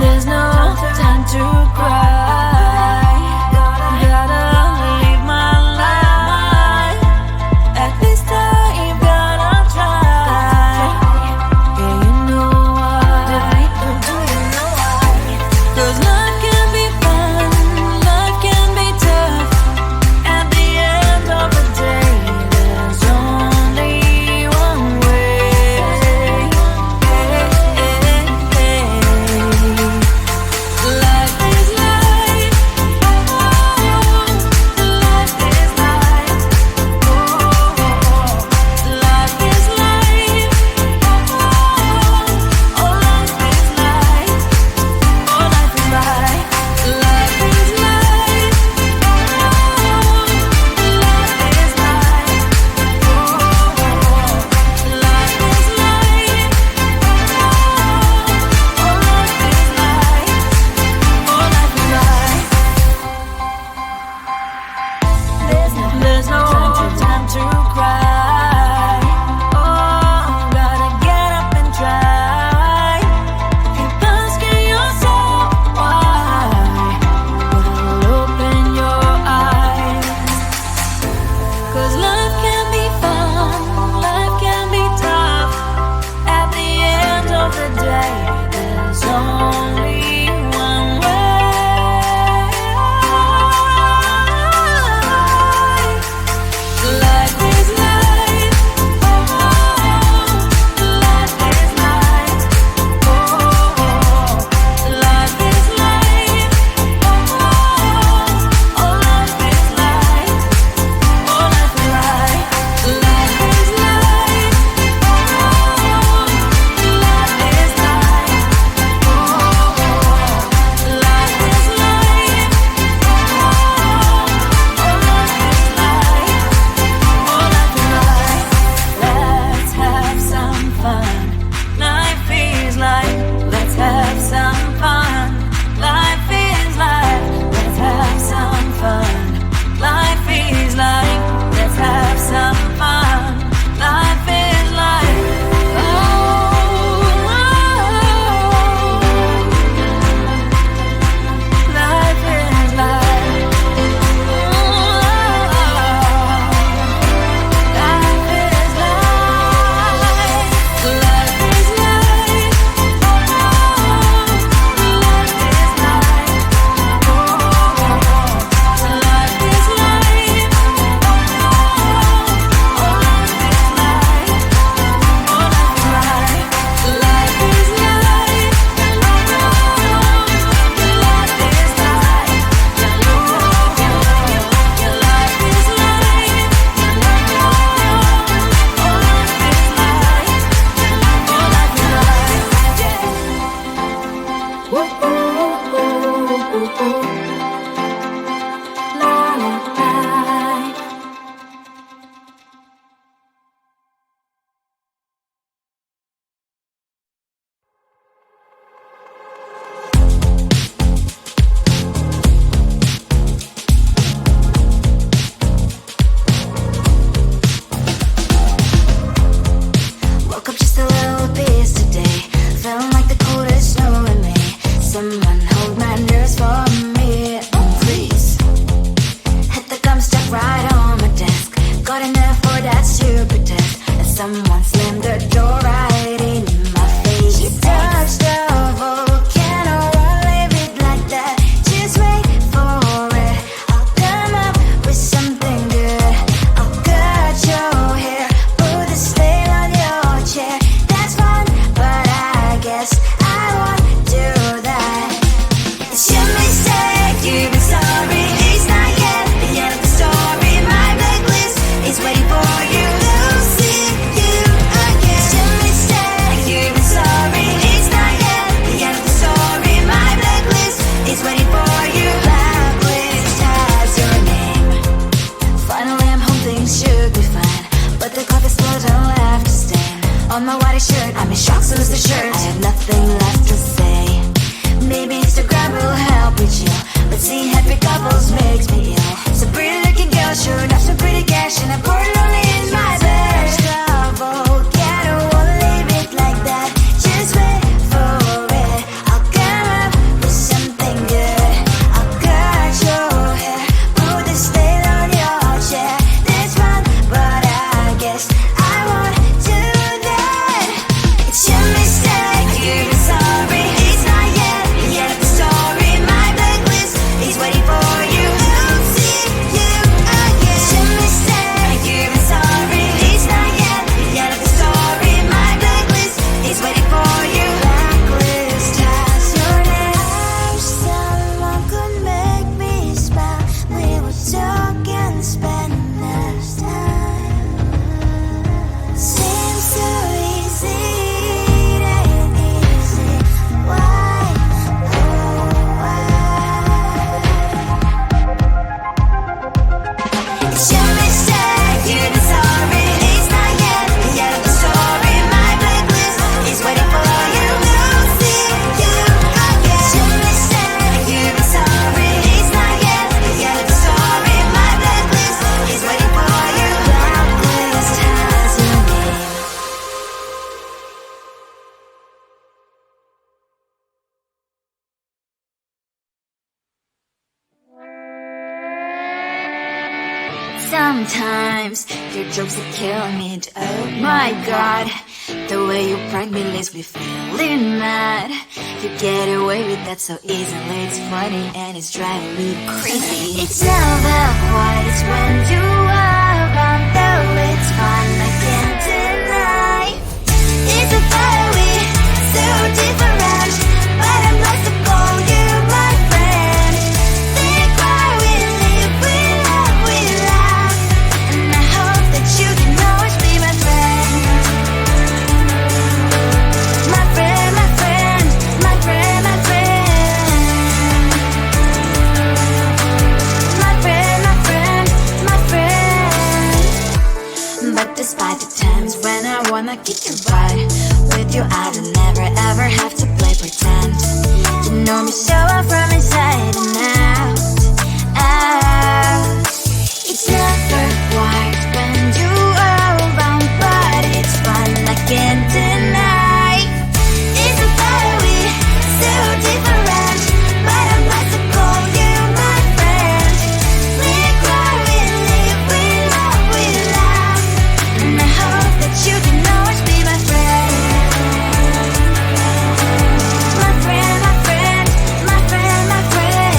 There's no time to cry. Gotta live my life. At this time, gotta try. Yeah, you know why. Do you know why? 'Cause life can be fun, life can be tough. At the end of the day, there's only one way. Life is life. Life is life. Life is life. Oh, life is life. Oh, life is life. Life is life. Life is life. Life is life. Oh, life is life. Oh, life is life. There's no time to cry. Oh, gotta get up and try. Keep asking yourself why. Well, open your eyes. 'Cause life can be fun, life can be tough. At the end of the day, there's only one way. Life is life. Life is life. Life is life. Oh, life is life. Oh, life is life. Life is life. Life is life. Life is life. Oh, life is life. Oh, life is life. Let's have some fun. Life is life. Let's have some fun. Life is life. Let's have some fun. Life is life. Let's have some fun. Life is life. Oh, life is life. Life is life. Life is life. Life is life. Life is life. Oh, life is life. Oh, life is life. Life is life. Life is life. Your life is life. Oh, life is life. Oh, life is life. Woo, ooh, ooh, ooh, ooh. La, la, la. Woke up just a little pissed today. Feeling like the coldest snow in me. Someone hold my nerves for me. Sometimes your jokes are killing me. Oh my god, the way you prank me leaves me feeling mad. You get away with that so easily. It's funny and it's driving me crazy. It's never quite when you are around, though it's fun, I can't deny. It's a very so different, but I'm like to call you my friend. Think why we live, we love, we laugh, and I hope that you can always be my friend. My friend, my friend, my friend, my friend. My friend, my friend, my friend. But despite the times when I wanna kick your butt, with you I don't never ever have to play pretend. You know me so well from inside and out, out. It's never white when you are around, but it's fun, I can't deny. It's a very so different, but I'm like to call you my friend. We cry, we live, we love, we laugh, and I hope that you can always be my friend. My friend, my friend, my friend, my friend.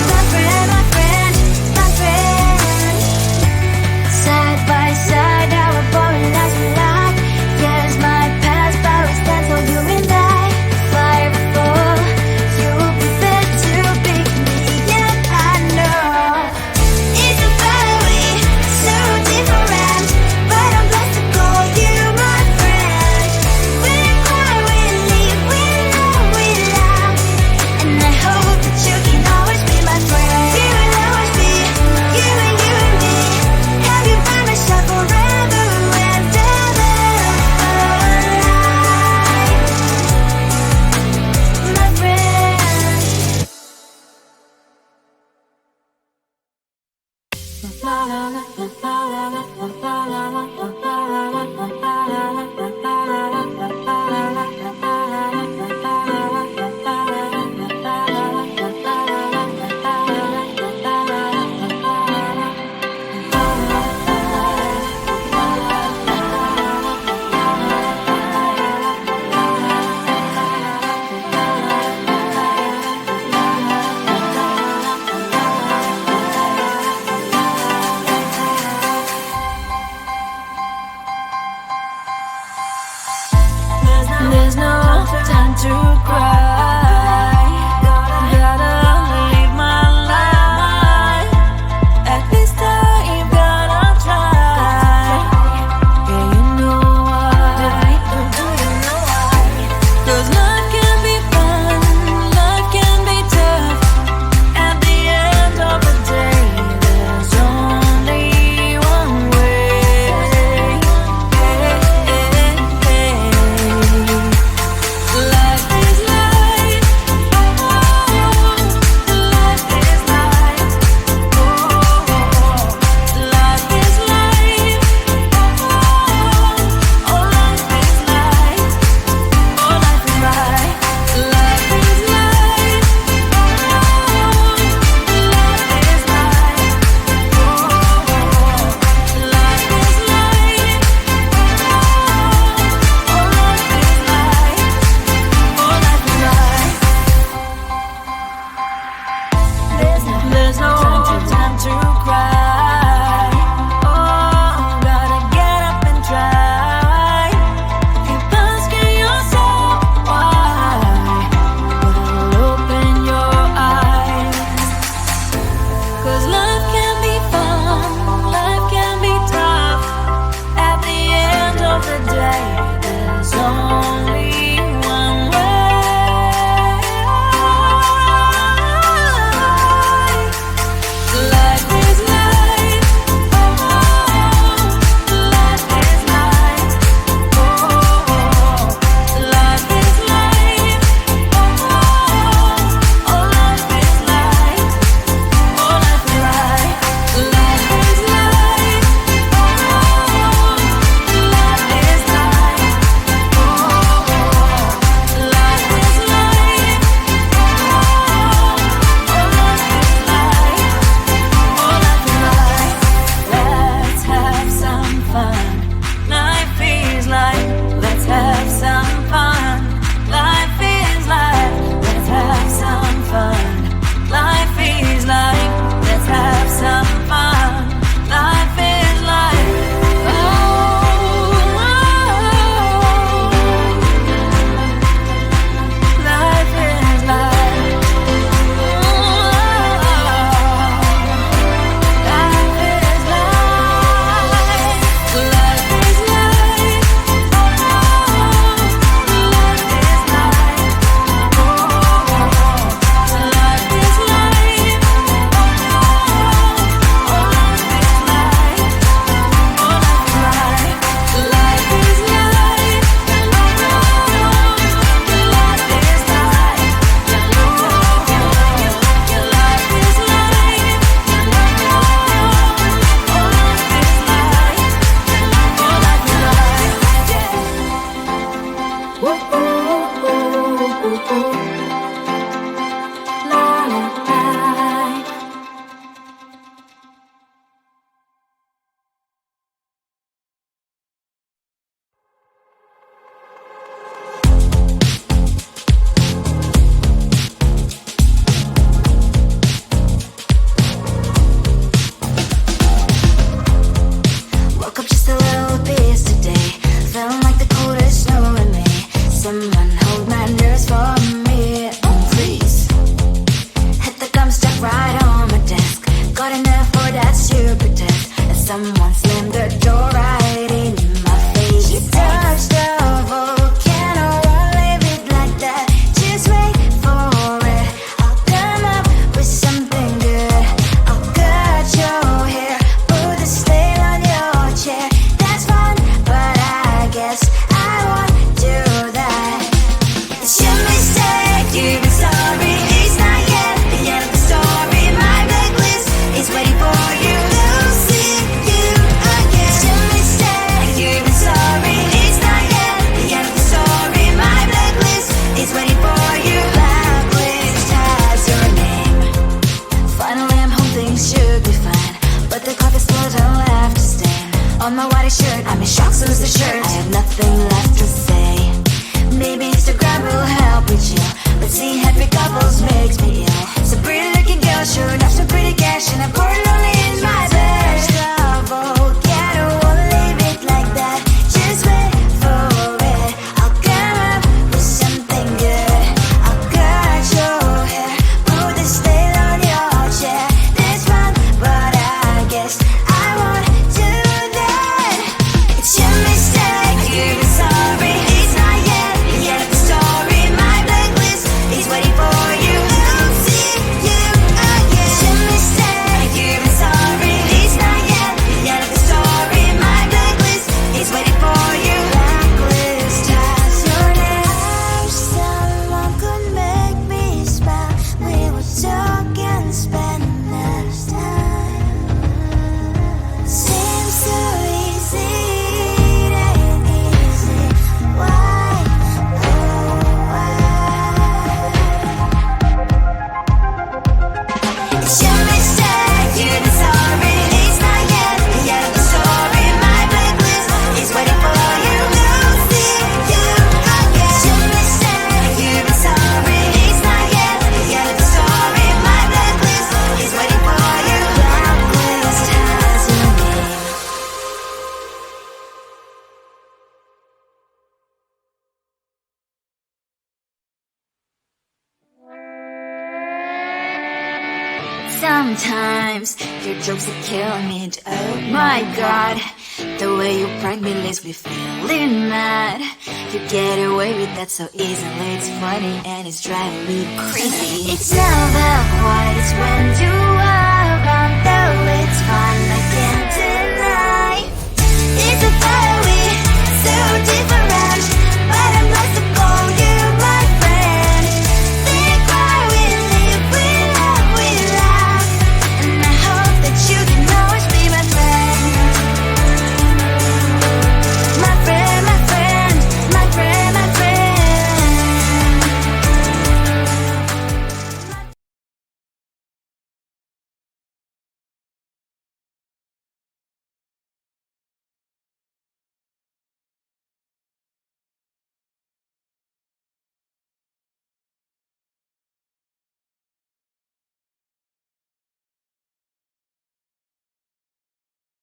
My friend, my friend, my friend. Side by side, our boring lives we like. Yes, my past, but we stand so you and I. Fire before you'll be there to pick me, yeah, I know. It's a very so different, but I'm blessed to call you my friend. We cry, we live, we love, we laugh, and I hope that you can always be my friend. You will always be you and me. Have you by my side forever and ever. My friend. There's no time to cry. Gotta live my life. At this time, you gotta try. Yeah, you know why. Do you know why? 'Cause life can be fun, life can be tough. At the end of the day, there's only one way. Life is life. someone hold my nerves for me, please. Hit the gum stuck right on my desk. Got enough for that stupid test. And someone slammed the door right in my face. You touched the volcano, won't leave it like that. Just wait for it. I'll come up with something good. I'll cut your hair, put a stain on your chair. That's fun, but I guess I won't do that. It's your mistake, you've been sorry. It's not yet the end of the story. My blacklist is waiting for you. We'll see you again. It's your mistake, you've been sorry. It's not yet the end of the story. My blacklist is waiting for you. Blacklist has your name. Finally I'm home, things should be fine, but the coffee still don't have to stand on my white shirt. I'm in shock, so is the shirt. I have nothing left to say. Maybe Instagram will help with you, but seeing happy couples makes me ill. So pretty looking girl, sure enough, so pretty cash, and I'm pouring only in my bed. Volcano, won't leave it like that. Just wait for it. I'll come up with something good. I'll cut your hair, put the stain on your chair. That's fun, but I guess I won't do that. It's your mistake, you've been sorry. It's not yet the end of the story. My blacklist is waiting for you. We'll see you again. It's your mistake, you've been sorry. It's not yet the end of the story. My blacklist is waiting for you. Blacklist has your name. I wish someone could make me smile. We would talk and spend less time. Seems so easy, it ain't easy. Why, oh why? It's your mistake, you've been sorry. It's not yet the end of the story. My blacklist is waiting for you. We'll see you again. It's your mistake, you've been sorry. It's not yet the end of the story. My blacklist is waiting for you. Blacklist has your name. Sometimes your jokes are killing me. Oh my god, the way you prank me leaves me feeling mad. You get away with that so easily. It's funny and it's driving me crazy. It's never quiet, it's when you